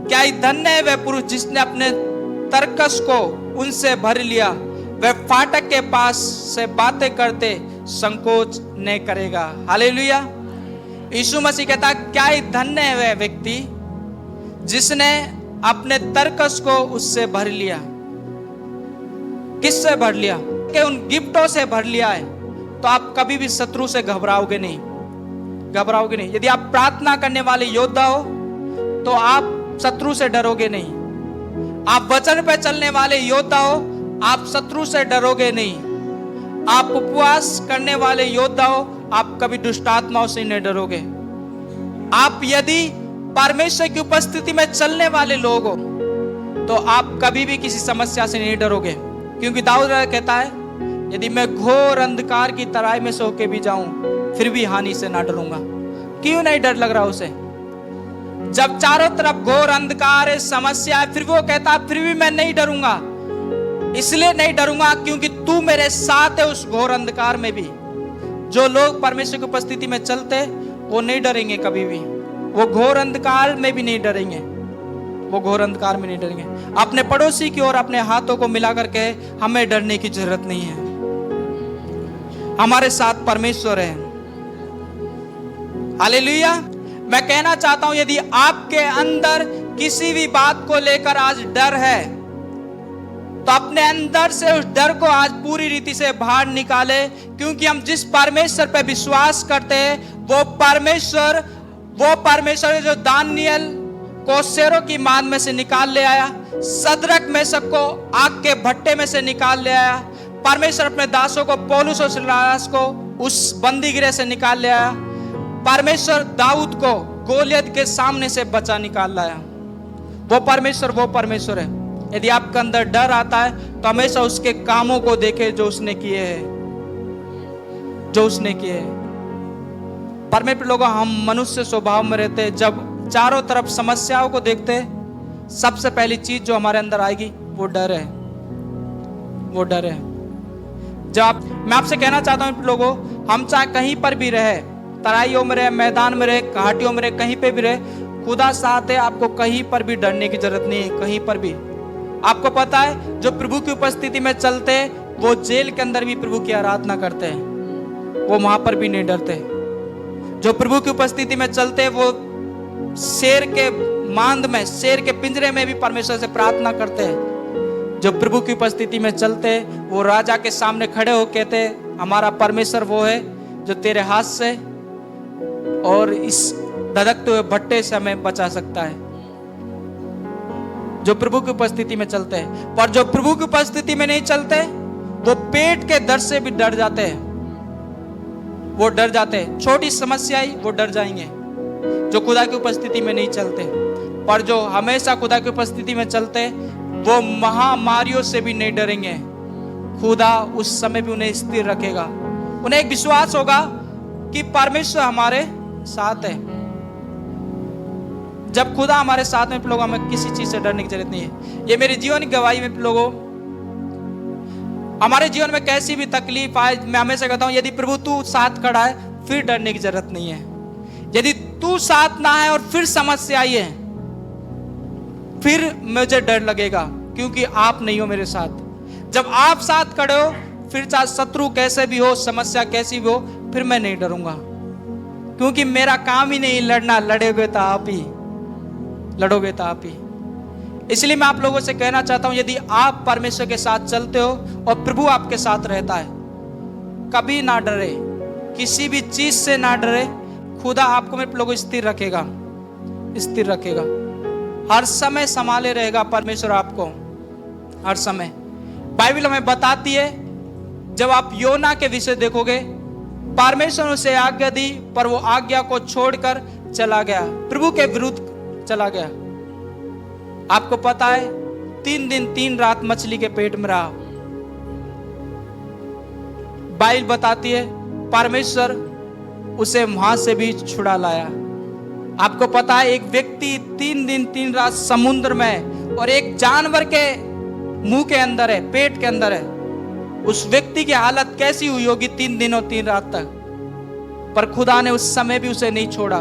क्या ही धन्य है वह पुरुष जिसने अपने तरकस को उनसे भर लिया। वह फाटक के पास से बातें करते संकोच नहीं करेगा। हालेलुया। यीशु मसीह कहता क्या ही धन्य है वह व्यक्ति जिसने अपने तरकस को उससे भर लिया। किससे भर लिया? कि उन गिफ्टों से भर लिया है। तो आप कभी भी शत्रु से घबराओगे नहीं, घबराओगे नहीं। यदि आप प्रार्थना करने वाले योद्धा हो तो आप शत्रु से डरोगे नहीं। आप वचन पे चलने वाले योद्धा हो, आप शत्रु से डरोगे नहीं। आप उपवास करने वाले योद्धा हो, आप कभी दुष्ट आत्माओं से नहीं डरोगे। आप यदि परमेश्वर की उपस्थिति में चलने वाले लोग हो तो आप कभी भी किसी समस्या से नहीं डरोगे, क्योंकि दाऊद कहता है यदि मैं घोर अंधकार की तराई में से होके भी जाऊं फिर भी हानि से ना डरूंगा। क्यों नहीं डर लग रहा उसे? जब चारों तरफ घोर अंधकार है, समस्या है, फिर वो कहता है फिर भी मैं नहीं डरूंगा। इसलिए नहीं डरूंगा क्योंकि तू मेरे साथ है उस घोर अंधकार में भी। जो लोग परमेश्वर की उपस्थिति में चलते वो नहीं डरेंगे कभी भी। वो घोर अंधकार में भी नहीं डरेंगे, वो घोर अंधकार में नहीं डरेंगे। अपने पड़ोसी की ओर अपने हाथों को मिला करके हमें डरने की जरूरत नहीं है। हमारे साथ परमेश्वर है। हालेलुया। मैं कहना चाहता हूं यदि आपके अंदर किसी भी बात को लेकर आज डर है तो अपने अंदर से उस डर को आज पूरी रीति से बाहर निकाले, क्योंकि हम जिस परमेश्वर पर विश्वास करते हैं वो परमेश्वर जो दानियल को शेरों की मान में से निकाल ले आया, सदरक मेशक को आग के भट्टे में से निकाल ले आया। परमेश्वर अपने दासों को पौलुस और सिलास को उस बंदीगृह से निकाल ले आया। परमेश्वर दाऊद को गोलियत के सामने से बचा निकाल लाया। वो परमेश्वर है। यदि आपके अंदर डर आता है तो हमेशा उसके कामों को देखे जो उसने किए हैं, जो उसने किए हैं। परमेश्वर लोगों, हम मनुष्य स्वभाव में रहते हैं। जब चारों तरफ समस्याओं को देखते हैं, सबसे पहली चीज जो हमारे अंदर आएगी वो डर है, वो डर है। जब मैं आपसे कहना चाहता हूं लोगों, हम चाहे कहीं पर भी रहे, तराइयों में रहे, मैदान में रहे, घाटियों में रहे, कहीं पे भी रहे, खुदा साथ है। आपको कहीं पर भी डरने की जरूरत नहीं है, कहीं पर भी। आपको पता है जो प्रभु की उपस्थिति में चलते हैं वो जेल के अंदर भी प्रभु की आराधना करते हैं, वो वहां पर भी नहीं डरते। जो प्रभु की उपस्थिति में चलते हैं वो शेर के मांद में, शेर के पिंजरे में भी परमेश्वर से प्रार्थना करते हैं। जो प्रभु की उपस्थिति में चलते हैं वो राजा के सामने खड़े हो कहते हैं हमारा परमेश्वर वो है जो तेरे हाथ से और इस धधकते हुए भट्टे से हमें बचा सकता है। जो प्रभु की उपस्थिति में चलते हैं। पर जो प्रभु की उपस्थिति में नहीं चलते वो पेट के दर्द से भी डर जाते हैं, वो डर जाते हैं। छोटी समस्या ही वो डर जाएंगे जो खुदा की उपस्थिति में नहीं चलते। पर जो हमेशा खुदा की उपस्थिति में चलते वो महामारियों से भी नहीं डरेंगे। खुदा उस समय भी उन्हें स्थिर रखेगा। उन्हें एक विश्वास होगा कि परमेश्वर हमारे साथ है। जब खुदा हमारे साथ में लोगों, हमें किसी चीज से डरने की जरूरत नहीं है। ये मेरे जीवन की गवाही में लोगों, हमारे जीवन में कैसी भी तकलीफ आए, मैं हमेशा कहता हूं यदि प्रभु तू साथ खड़ा है फिर डरने की जरूरत नहीं है। यदि तू साथ ना है और फिर समस्या आई है फिर मुझे डर लगेगा, क्योंकि आप नहीं हो मेरे साथ। जब आप साथ खड़े हो फिर चाहे शत्रु कैसे भी हो, समस्या कैसी भी हो, फिर मैं नहीं डरूंगा, क्योंकि मेरा काम ही नहीं लड़ना, लड़ोगे तो आप ही, लड़ोगे तो आप ही। इसलिए मैं आप लोगों से कहना चाहता हूं यदि आप परमेश्वर के साथ चलते हो और प्रभु आपके साथ रहता है, कभी ना डरे, किसी भी चीज से ना डरे। खुदा आपको मेरे लोगों स्थिर रखेगा, स्थिर रखेगा, हर समय संभाले रहेगा परमेश्वर आपको, हर समय। बाइबल हमें बताती है, जब आप योना के विषय देखोगे, परमेश्वर ने उसे आज्ञा दी पर वो आज्ञा को छोड़कर चला गया, प्रभु के विरुद्ध चला गया। आपको पता है 3 दिन 3 रात मछली के पेट में रहा। बाइबल बताती है परमेश्वर उसे वहां से भी छुड़ा लाया। आपको पता है एक व्यक्ति 3 दिन 3 रात समुद्र में और एक जानवर के मुंह के अंदर है, पेट के अंदर है। उस व्यक्ति की हालत कैसी हुई होगी 3 दिन और 3 रात तक। पर खुदा ने उस समय भी उसे नहीं छोड़ा,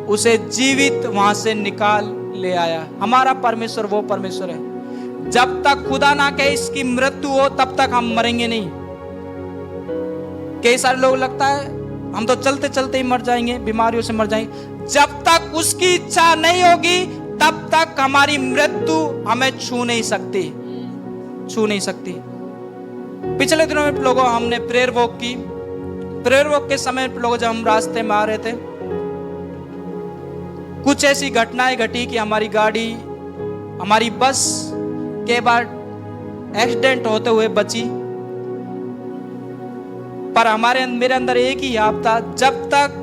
उसे जीवित वहां से निकाल ले आया। हमारा परमेश्वर वो परमेश्वर है, जब तक खुदा ना कहे इसकी मृत्यु हो तब तक हम मरेंगे नहीं। कई सारे लोग लगता है हम तो चलते चलते ही मर जाएंगे, बीमारियों से मर जाएंगे। जब तक उसकी इच्छा नहीं होगी तब तक हमारी मृत्यु हमें छू नहीं सकती, छू नहीं सकती। पिछले दिनों में लोगों हमने प्रेयर वॉक की। प्रेयर वॉक के समय लोगों जब हम रास्ते में आ रहे थे, कुछ ऐसी घटनाएं घटी कि हमारी गाड़ी, हमारी बस के बाद एक्सीडेंट होते हुए बची। पर मेरे अंदर एक ही याद था, जब तक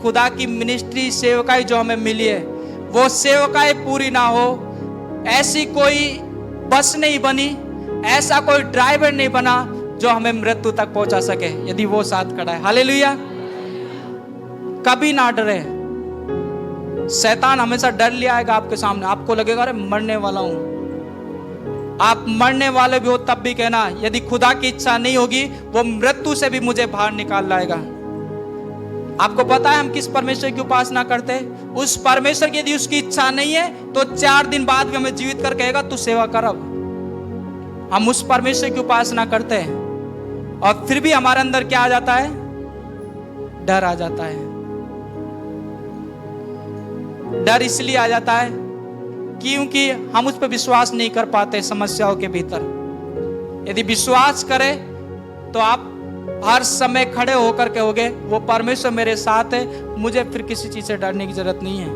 खुदा की मिनिस्ट्री सेवकाई जो हमें मिली है वो सेवकाई पूरी ना हो, ऐसी कोई बस नहीं बनी, ऐसा कोई ड्राइवर नहीं बना जो हमें मृत्यु तक पहुंचा सके, यदि वो साथ खड़ा है। हालेलुया। कभी ना डरे। शैतान हमेशा डर ले आएगा आपके सामने, आपको लगेगा अरे मरने वाला हूं। आप मरने वाले भी हो तब भी कहना, यदि खुदा की इच्छा नहीं होगी वो मृत्यु से भी मुझे बाहर निकाल लाएगा। आपको पता है हम किस परमेश्वर की उपासना करते हैं? उस परमेश्वर की यदि उसकी इच्छा नहीं है तो 4 दिन बाद भी हमें जीवित कर कहेगा तू सेवा कर। अब हम उस परमेश्वर की उपासना करते हैं और फिर भी हमारे अंदर क्या आ जाता है? डर आ जाता है। डर इसलिए आ जाता है क्योंकि हम उस पर विश्वास नहीं कर पाते समस्याओं के भीतर। यदि विश्वास करें तो आप हर समय खड़े होकर कहोगे वो परमेश्वर मेरे साथ है, मुझे फिर किसी चीज से डरने की जरूरत नहीं है।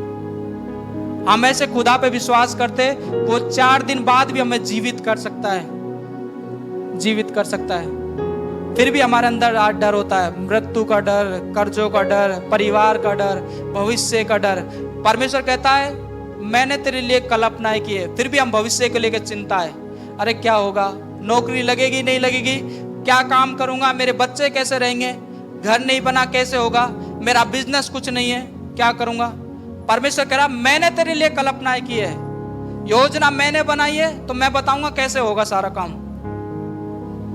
हम ऐसे खुदा पे विश्वास करते, वो 4 दिन बाद भी हमें जीवित कर सकता है, जीवित कर सकता है। फिर भी हमारे अंदर डर होता है, मृत्यु का डर, कर्जों का डर, परिवार का डर, भविष्य का डर। परमेश्वर कहता है मैंने तेरे लिए कल्पनाएं की है, फिर भी हम भविष्य को लेकर चिंता है। अरे क्या होगा, नौकरी लगेगी नहीं लगेगी, क्या काम करूंगा, मेरे बच्चे कैसे रहेंगे, घर नहीं बना कैसे होगा, मेरा बिजनेस कुछ नहीं है, क्या करूंगा। परमेश्वर कह रहा मैंने तेरे लिए कल्पनाएं की है, योजना मैंने बनाई है, तो मैं बताऊंगा कैसे होगा सारा काम।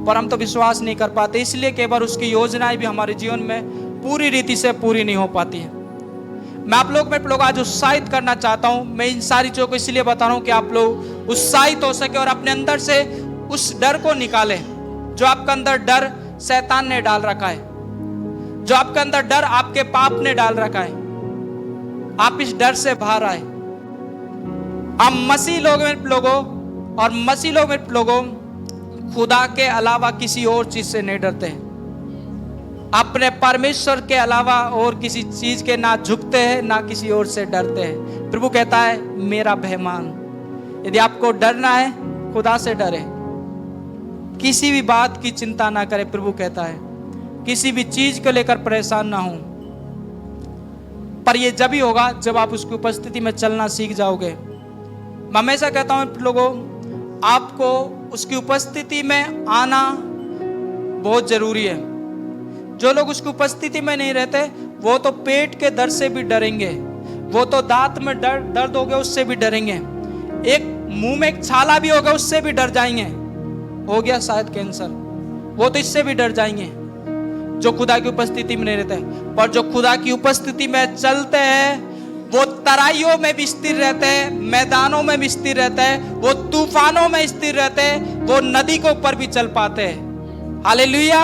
पर हम तो विश्वास नहीं कर पाते, इसलिए कई बार उसकी योजनाएं भी हमारे जीवन में पूरी रीति से पूरी नहीं हो पाती है। मैं आप लोग आज उत्साहित करना चाहता हूं। मैं इन सारी चीजों को इसलिए बता रहा हूं कि आप लोग उत्साहित हो सके और अपने अंदर से उस डर को निकालें जो आपके अंदर डर शैतान ने डाल रखा है, जो आपके अंदर डर आपके पाप ने डाल रखा है। आप इस डर से बाहर आए। हम मसीह लोगों और मसीह लोगों खुदा के अलावा किसी और चीज से नहीं डरते हैं, अपने परमेश्वर के अलावा और किसी चीज के ना झुकते हैं ना किसी और से डरते हैं। प्रभु कहता है मेरा भय मान। यदि आपको डरना है खुदा से डरे, किसी भी बात की चिंता ना करे। प्रभु कहता है किसी भी चीज को लेकर परेशान ना हो। पर यह जब ही होगा जब आप उसकी उपस्थिति में चलना सीख जाओगे। मैं हमेशा कहता हूं लोगों, आपको उसकी उपस्थिति में आना बहुत जरूरी है। जो लोग उसकी उपस्थिति में नहीं रहते वो तो पेट के दर्द से भी डरेंगे, वो तो दांत में दर्द हो गया उससे भी डरेंगे, एक मुंह में एक छाला भी होगा उससे भी डर जाएंगे, हो गया शायद कैंसर, वो तो इससे भी डर जाएंगे जो खुदा की उपस्थिति में नहीं रहते। पर जो खुदा की उपस्थिति में चलते हैं वो तराइयों में भी स्थिर रहते हैं, मैदानों में भी स्थिर रहते हैं, वो तूफानों में स्थिर रहते हैं, वो नदी के ऊपर भी चल पाते हैं। हालेलुया।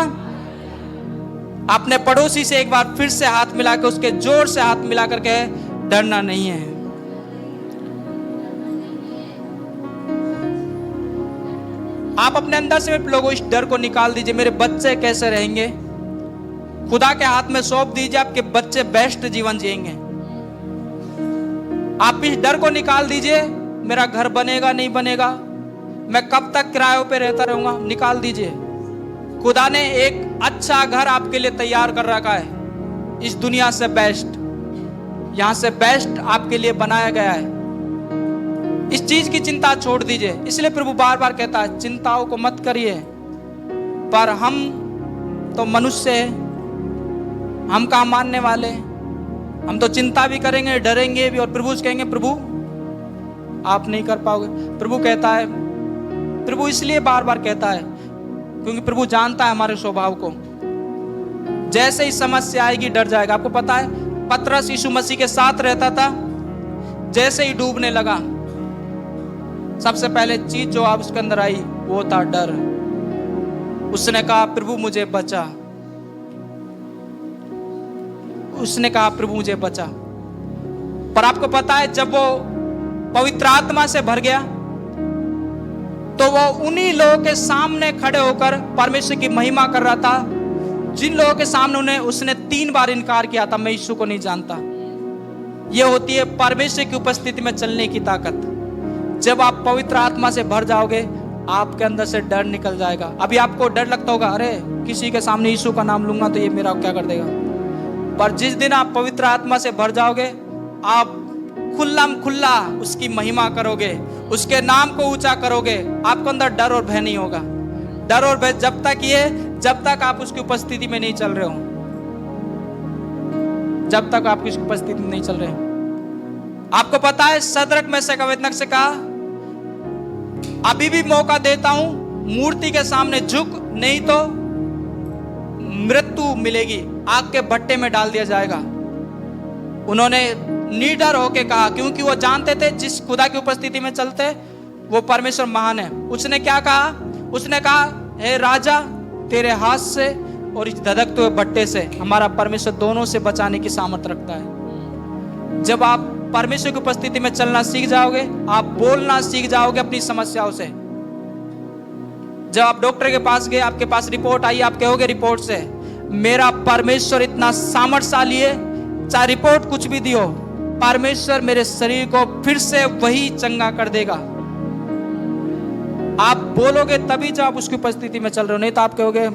अपने पड़ोसी से एक बार फिर से हाथ मिला के, उसके जोर से हाथ मिला करके डरना नहीं है। आप अपने अंदर से लोगों इस डर को निकाल दीजिए। मेरे बच्चे कैसे रहेंगे, खुदा के हाथ में सौंप दीजिए, आपके बच्चे बेस्ट जीवन जिएंगे। आप इस डर को निकाल दीजिए, मेरा घर बनेगा नहीं बनेगा, मैं कब तक किरायों पे रहता रहूंगा, निकाल दीजिए। खुदा ने एक अच्छा घर आपके लिए तैयार कर रखा है, इस दुनिया से बेस्ट, यहां से बेस्ट आपके लिए बनाया गया है। इस चीज की चिंता छोड़ दीजिए। इसलिए प्रभु बार बार कहता है चिंताओं को मत करिए। पर हम तो मनुष्य हैं, हम कहाँ मानने वाले, हम तो चिंता भी करेंगे, डरेंगे भी, और प्रभु से कहेंगे प्रभु आप नहीं कर पाओगे। प्रभु कहता है, प्रभु इसलिए बार बार कहता है क्योंकि प्रभु जानता है हमारे स्वभाव को। जैसे ही समस्या आएगी डर जाएगा। आपको पता है पतरस यीशु मसीह के साथ रहता था, जैसे ही डूबने लगा, सबसे पहले चीज जो आप उसके अंदर आई वो था डर। उसने कहा प्रभु मुझे बचा, उसने कहा प्रभु मुझे बचा। पर आपको पता है जब वो पवित्र आत्मा से भर गया तो वो उन्हीं लोगों के सामने खड़े होकर परमेश्वर की महिमा कर रहा था जिन लोगों के सामने उसने 3 बार इनकार किया था, मैं यीशु को नहीं जानता। यह होती है परमेश्वर की उपस्थिति में चलने की ताकत। जब आप पवित्र आत्मा से भर जाओगे आपके अंदर से डर निकल जाएगा। अभी आपको डर लगता होगा, अरे किसी के सामने यीशु का नाम लूंगा तो ये मेरा क्या कर देगा। पर जिस दिन आप पवित्र आत्मा से भर जाओगे आप खुल्ला उसकी महिमा करोगे, उसके नाम को ऊंचा करोगे। आपके अंदर डर और भय नहीं होगा। डर और भय जब तक आप उसकी उपस्थिति में नहीं चल रहे हो, जब तक आप उसकी उपस्थिति में नहीं चल रहे हो। आपको पता है सदरक मेशक अबेदनगो से कहा अभी भी मौका देता हूं, मूर्ति के सामने झुक, नहीं तो मृत्यु मिलेगी, आग के भट्टे में डाल दिया जाएगा। उन्होंने निडर होके कहा क्योंकि वो जानते थे जिस खुदा की उपस्थिति में चलते वो परमेश्वर महान है। उसने क्या कहा? उसने कहा हे राजा, तेरे हाथ से और इस धधकते हुए भट्टे से हमारा परमेश्वर दोनों से बचाने की सामर्थ्य रखता है। जब आप परमेश्वर की उपस्थिति में चलना सीख जाओगे, आप बोलना सीख जाओगे अपनी समस्याओं से। जब आप डॉक्टर के पास गए, आपके पास रिपोर्ट आई, आप कहोगे रिपोर्ट से मेरा परमेश्वर इतना सामर्थ्यशाली है, चाहे रिपोर्ट कुछ भी दियो, परमेश्वर मेरे शरीर को फिर से वही चंगा कर देगा। आप बोलोगे तभी जब आप उसकी उपस्थिति में चल रहे हो, नहीं तो आप कहोगे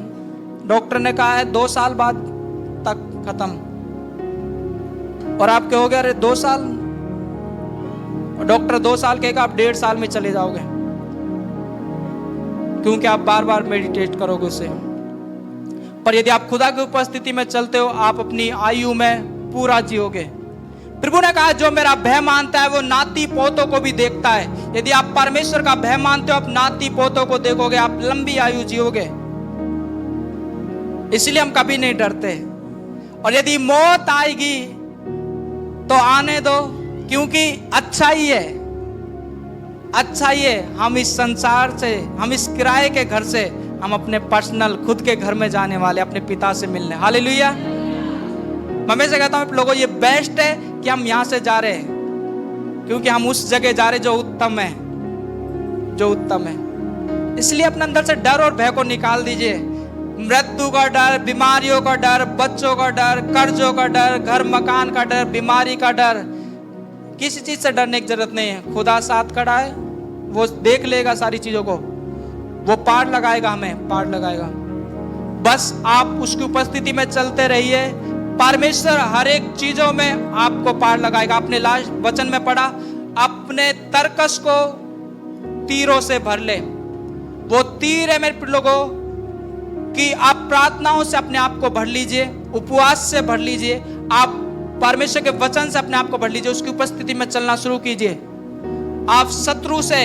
डॉक्टर ने कहा है 2 साल बाद तक खत्म, और आप कहोगे अरे 2 साल, डॉक्टर 2 साल कहेगा, आप 1.5 साल में चले जाओगे क्योंकि आप बार बार मेडिटेट करोगे उसे। पर यदि आप खुदा की उपस्थिति में चलते हो आप अपनी आयु में पूरा जियोगे। प्रभु ने कहा जो मेरा भय मानता है वो नाती पोतों को भी देखता है। यदि आप परमेश्वर का भय मानते हो आप नाती पोतों को देखोगे, आप लंबी आयु जियोगे। इसलिए हम कभी नहीं डरते। और यदि मौत आएगी तो आने दो, क्योंकि अच्छा ही है, अच्छा ही है। हम इस संसार से, हम इस किराए के घर से हम अपने पर्सनल खुद के घर में जाने वाले, अपने पिता से मिलने। हालेलुया। मैं हमेशा कहता हूं लोगों ये बेस्ट है कि हम यहां से जा रहे हैं, क्योंकि हम उस जगह जा रहे जो उत्तम है, जो उत्तम है। इसलिए अपने अंदर से डर और भय को निकाल दीजिए। मृत्यु का डर, बीमारियों का डर, बच्चों का डर, कर्जों का डर, घर मकान का डर, बीमारी का डर, किसी चीज से डरने की जरूरत नहीं है। खुदा साथ खड़ा है, वो देख लेगा सारी चीजों को, वो पार लगाएगा, हमें पार लगाएगा। बस आप उसकी उपस्थिति में चलते रहिए, परमेश्वर हर एक चीजों में आपको पार लगाएगा। अपने लास्ट वचन में पढ़ा, अपने तरकस को तीरों से भर ले। वो तीर है मेरे लोगों कि आप प्रार्थनाओं से अपने आप को भर लीजिए, उपवास से भर लीजिए, आप परमेश्वर के वचन से अपने आप को भर लीजिए, उसकी उपस्थिति में चलना शुरू कीजिए। आप शत्रु से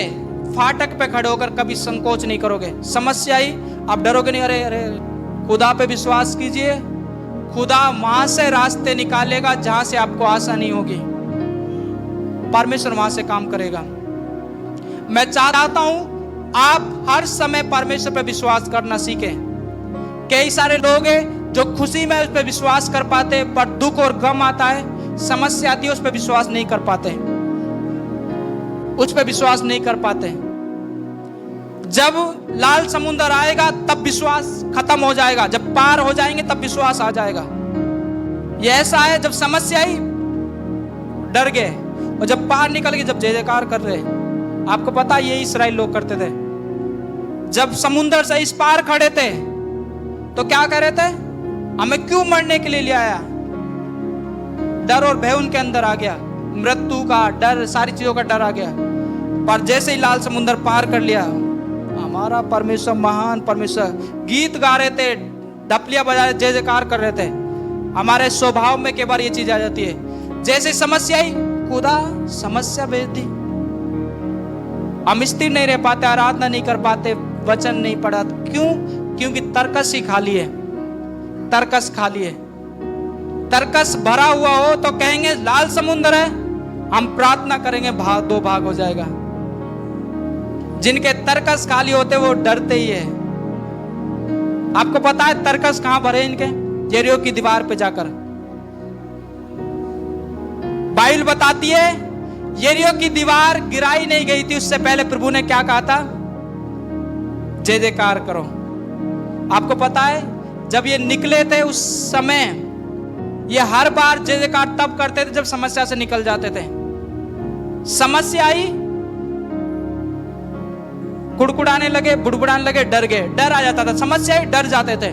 फाटक पे खड़े होकर कभी संकोच नहीं करोगे। समस्या आई, आप डरोगे नहीं, अरे अरे, खुदा पे विश्वास कीजिए, खुदा वहां से रास्ते निकालेगा जहां से आपको आशा नहीं होगी। परमेश्वर वहां से काम करेगा। मैं चाहता हूं आप हर समय परमेश्वर पे विश्वास करना सीखें। कई सारे लोग हैं जो खुशी में उस पर विश्वास कर पाते, पर दुख और गम आता है, समस्या आती है, उस पर विश्वास नहीं कर पाते, उस पर विश्वास नहीं कर पाते। जब लाल समुद्र आएगा तब विश्वास खत्म हो जाएगा, जब पार हो जाएंगे तब विश्वास आ जाएगा। यह ऐसा है, जब समस्या आई डर गए, और जब पार निकल गए जब जय जयकार कर रहे। आपको पता है ये इस्राएल लोग करते थे, जब समुद्र से इस पार खड़े थे तो क्या कह रहे थे, हमें क्यों मरने के लिए ले आया। डर और भय उनके अंदर आ गया, मृत्यु का डर, सारी चीजों का डर आ गया। पर जैसे ही लाल समुद्र पार कर लिया, हमारा परमेश्वर महान परमेश्वर, गीत गा रहे थे, ढपलियां बजा रहे, जय जयकार कर रहे थे। हमारे स्वभाव में कई बार ये चीज आ जाती है। जैसे समस्या आई, खुदा समस्या भेज दी, हम स्थिर नहीं रह पाते, आराधना नहीं कर पाते, वचन नहीं पढ़ा। क्यों? क्योंकि तरकस ही खाली है, तरकस खाली है। तरकस भरा हुआ हो तो कहेंगे लाल समुद्र है, हम प्रार्थना करेंगे, भाग दो भाग हो जाएगा। जिनके तरकस खाली होते वो डरते ही है। आपको पता है तरकस कहां भरे इनके? यरीहो की दीवार पे जाकर। बाइबल बताती है यरीहो की दीवार गिराई नहीं गई थी, उससे पहले प्रभु ने क्या कहा था? जय जयकार करो। आपको पता है जब ये निकले थे उस समय ये हर बार जय जयकार तब करते थे जब समस्या से निकल जाते थे। समस्या आई, कुड़कुड़ाने लगे, बुड़बुड़ाने लगे, डर गए, डर आ जाता था। समस्या आई, डर जाते थे।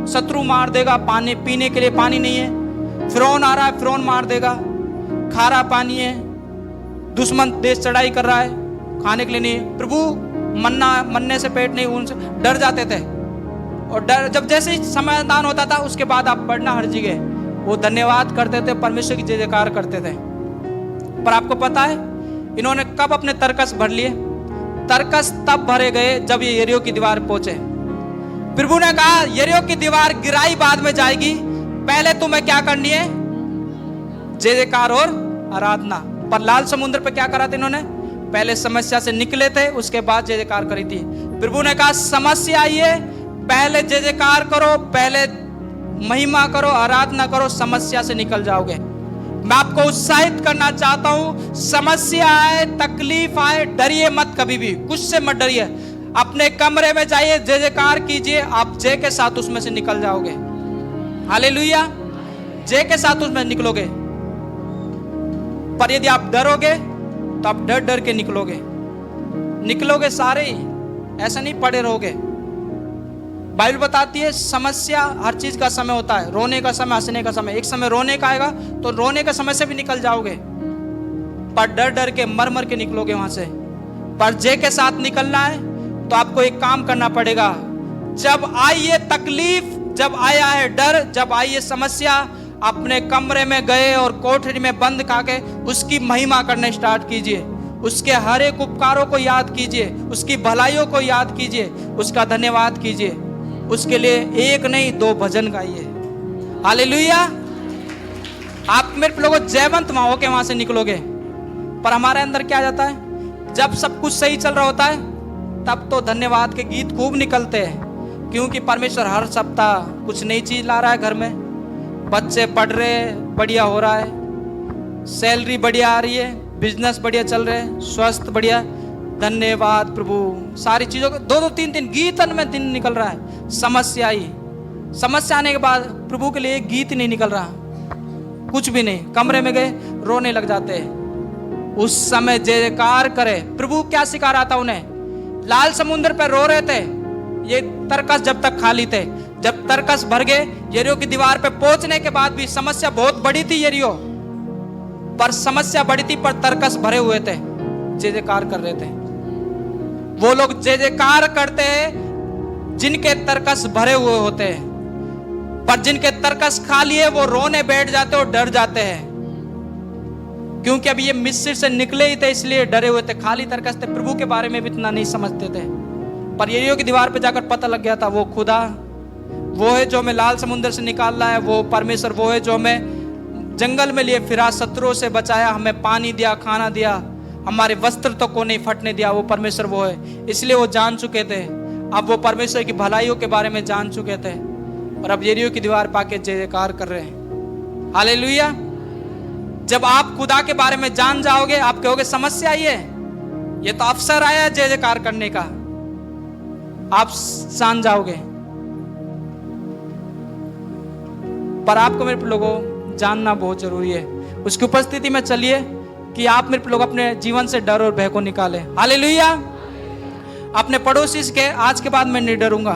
शत्रु मार देगा, पानी पीने के लिए पानी नहीं है, फिरौन आ रहा है, फिरौन मार देगा, खारा पानी है, दुश्मन देश चढ़ाई कर रहा है, खाने के लिए नहीं है, प्रभु मन्ने से पेट नहीं, उनसे डर जाते थे। और डर जब जैसे ही समाधान होता था उसके बाद आप पढ़ना हर जगह वो धन्यवाद करते थे, परमेश्वर की जय जयकार करते थे। पर आपको पता है इन्होंने कब अपने तरकस भर लिए? तरकस तब भरे गए जब ये यरीहो की दीवार पहुंचे। प्रभु ने कहा यरीहो की दीवार गिराई बाद में जाएगी, पहले तुम्हें क्या करनी है? जय जयकार और आराधना। पर लाल समुद्र पे क्या करा था इन्होंने? पहले समस्या से निकले थे, उसके बाद जय जयकार करी थी। प्रभु ने कहा समस्या आई है, पहले जय जयकार करो, पहले महिमा करो, आराधना करो, समस्या से निकल जाओगे। मैं आपको उत्साहित करना चाहता हूं, समस्या आए, तकलीफ आए, डरिए मत कभी भी, कुछ से मत डरिए। अपने कमरे में जाइए, जय जयकार कीजिए, आप जय के साथ उसमें से निकल जाओगे। हालेलुया, जय के साथ उसमें निकलोगे। पर यदि आप डरोगे तो आप डर डर के निकलोगे सारे ही, ऐसा नहीं पड़े रहोगे। बाइबल बताती है समस्या हर चीज का समय होता है, रोने का समय, हंसने का समय। एक समय रोने का आएगा तो रोने के समय से भी निकल जाओगे, पर डर डर के मर मर के निकलोगे वहां से। पर जय के साथ निकलना है तो आपको एक काम करना पड़ेगा। जब आई ये तकलीफ, जब आया है डर, जब आई ये समस्या, अपने कमरे में गए और कोठरी में बंद करके उसकी महिमा करने स्टार्ट कीजिए, उसके हर एक उपकारों को याद कीजिए, उसकी भलाइयों को याद कीजिए, उसका धन्यवाद कीजिए। उसके लिए एक नहीं 2 भजन गाइए। हालेलुया। आप मेरे लोगों जयवंत वहां होके वहां से निकलोगे। पर हमारे अंदर क्या जाता है, जब सब कुछ सही चल रहा होता है तब तो धन्यवाद के गीत खूब निकलते हैं, क्योंकि परमेश्वर हर सप्ताह कुछ नई चीज ला रहा है घर में। बच्चे पढ़ रहे, बढ़िया हो रहा है, सैलरी बढ़िया आ रही है, बिजनेस बढ़िया चल रहे हैं, स्वास्थ्य बढ़िया, धन्यवाद प्रभु। सारी चीजों को 2-2 3-3 गीतन में दिन निकल रहा है। समस्या आई, समस्या आने के बाद प्रभु के लिए एक गीत नहीं निकल रहा, कुछ भी नहीं। कमरे में गए, रोने लग जाते हैं। उस समय जय जयकार करे। प्रभु क्या सिखा रहा था उन्हें? लाल समुद्र पर रो रहे थे, ये तरकस जब तक खाली थे। जब तरकस भर गए, यरीहो की दीवार पे पहुंचने के बाद भी समस्या बहुत बड़ी थी यरीहो पर, समस्या बड़ी थी पर तरकस भरे हुए थे, जय जयकार कर रहे थे। वो लोग जय जयकार करते हैं जिनके तरकस भरे हुए होते हैं, पर जिनके तरकस खाली है वो रोने बैठ जाते और डर जाते हैं, क्योंकि अभी ये मिस्र से निकले ही थे इसलिए डरे हुए थे। खाली तरकस थे, प्रभु के बारे में भी इतना नहीं समझते थे। पर यरीहो की दीवार पे जाकर पता लग गया था वो खुदा वो है जो हमें लाल समुद्र से निकाल रहा है, वो परमेश्वर वो है जो हमें जंगल में लिए फिरा, शत्रुओं से बचाया, हमें पानी दिया, खाना दिया, हमारे वस्त्र तो को नहीं फटने दिया। वो परमेश्वर वो है, इसलिए वो जान चुके थे। अब वो परमेश्वर की भलाइयों के बारे में जान चुके थे और अब यरीहो की दीवार पाके जय जयकार कर रहे हैं। हालेलुया। जब आप खुदा के बारे में जान जाओगे, आप कहोगे समस्या ये तो अवसर आया है जय जयकार करने का, आप जान जाओगे। पर आपको मेरे लोगों जानना बहुत जरूरी है, उसकी उपस्थिति में चलिए कि आप मेरे लोग अपने जीवन से डर और भय को निकालें। हालेलुया। अपने पड़ोसी के आज के बाद मैं नहीं डरूंगा,